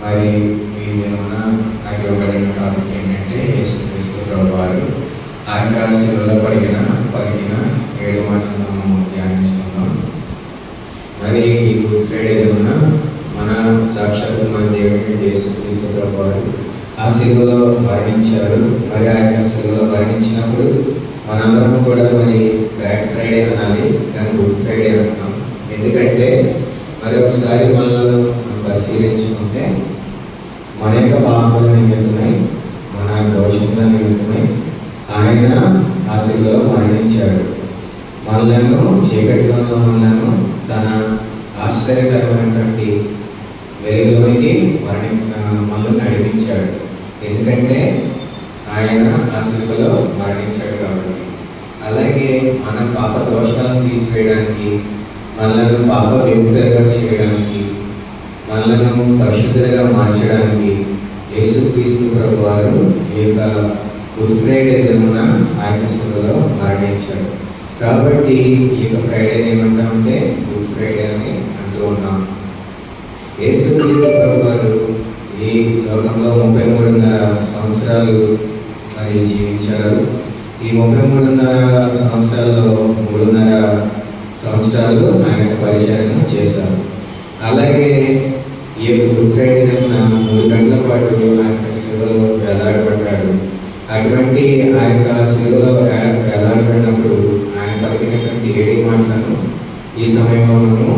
మరి ఈ దినమున నాకు ఇవ్వబడిన టాపిక్ ఏంటంటే యేసుక్రీస్తు ప్రభువారు ఆయన శిలువలో పలికిన 7 మాటలను మనం ధ్యానించుకుందాం. మరి ఈ గుడ్ ఫ్రైడే దినమున మన సాక్షాత్తు మన దేవుని యేసుక్రీస్తు ప్రభువారు ఆ శిలువలో మరణించారు. మరి ఆయన శిలువలో మరణించినప్పుడు మనందరం కూడా మరి బ్యాడ్ ఫ్రైడే అనాలి, కానీ గుడ్ ఫ్రైడే అంటున్నాం. ఎందుకంటే మరి ఒకసారి మనల్ని పరిశీలించుకుంటే మన యొక్క పాపముల నిమిత్తమై, మన దోషముల నిమిత్తమై ఆయన ఆ శిలువలో మరణించాడు. మనలను చీకటిలో మనలను తన ఆశ్చర్యకరమైనటువంటి వెలుగులోనికి మనల్ని నడిపించాడు. ఎందుకంటే ఆయన ఆ శిలువలో మరణించాడు కాబట్టి. అలాగే మన పాప దోషాలను తీసివేయడానికి, మనలను పాప విముక్తులుగా చేయడానికి, మనలను పరిశుద్ధులుగా మార్చడానికి యేసుక్రీస్తు ప్రభువారు ఈ యొక్క గుడ్ ఫ్రైడే దినమున ఆయన శిలువలో మరణించాడు. కాబట్టి ఈ యొక్క ఫ్రైడేని ఏమంటామంటే గుడ్ ఫ్రైడే అని అంటూ ఉన్నాం. యేసుక్రీస్తు ప్రభువారు ఈ లోకంలో 33.5 సంవత్సరాలు మరి జీవించారు. ఈ 33.5 సంవత్సరాల్లో 3.5 సంవత్సరాలు ఆయన పరిచయం చేశారు. అలాగే ఈ యొక్క గుడ్ ఫ్రైడే దిన 3 గంటల పాటు ఆయన శిలువలో వేలాడబడ్డాడు. అటువంటి ఆ యొక్క శిలువలో వేలాడబడినప్పుడు ఆయన పలికినటువంటి 7 మాటలను ఈ సమయంలో మనము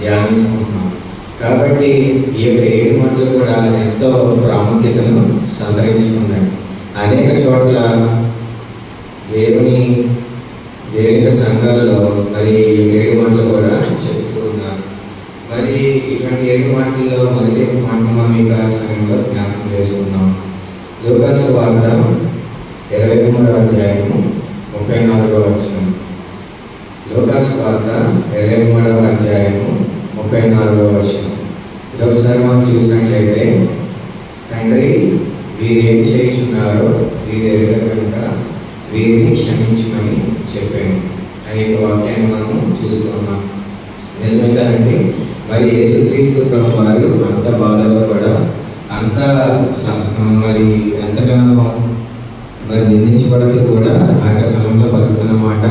ధ్యానించుకుంటున్నాం. కాబట్టి ఈ యొక్క 7 మాటలు కూడా ఎంతో ప్రాముఖ్యతను సంతరించుకున్నాయి. అనేక చోట్ల దేవుని సంఘాల్లో మరి ఈ 7 మాటలు కూడా చెప్తూ ఉన్నారు. మరి ఇటువంటి 7 మాటల్లో మొదటి మాటను మనం ఈ సమయంలో జ్ఞాపకం చేసుకున్నాం. లూకాసు సువార్త 23వ అధ్యాయము 34వ వచనం. లూకాసు సువార్త 23వ అధ్యాయము 34వ వచనం. ఇది ఒకసారి మనం చూసినట్లయితే, తండ్రి వీరు ఏమి చేయుచున్నారో వీరు ఎరుగరు కనుక వీరిని క్షమించమని చెప్పాను అనే వాక్యాన్ని మనము చూస్తున్నాం. నిజమే కదండి. మరి యేసుక్రీస్తు ప్రభువారు అంత బాధలో కూడా అంత మరి ఎంతగానో మరి నిందించబడుతూ కూడా ఆ సమయంలో పలుకుతున్న మాట,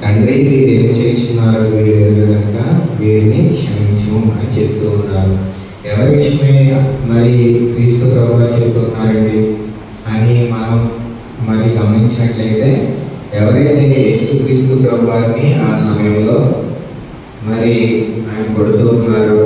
తండ్రి వీరు ఏం చేస్తున్నారో వీరు కనుక వీరిని క్షమించు అని చెప్తూ ఉన్నారు. ఎవరి విషయమే మరి క్రీస్తు ప్రభువారు చెప్తున్నారండి అని మనం మరి గమనించినట్లయితే, ఎవరైతే యేసుక్రీస్తు ప్రభువారిని ఆ సమయంలో మరి ఆయన కొడుతూ ఉన్నారో,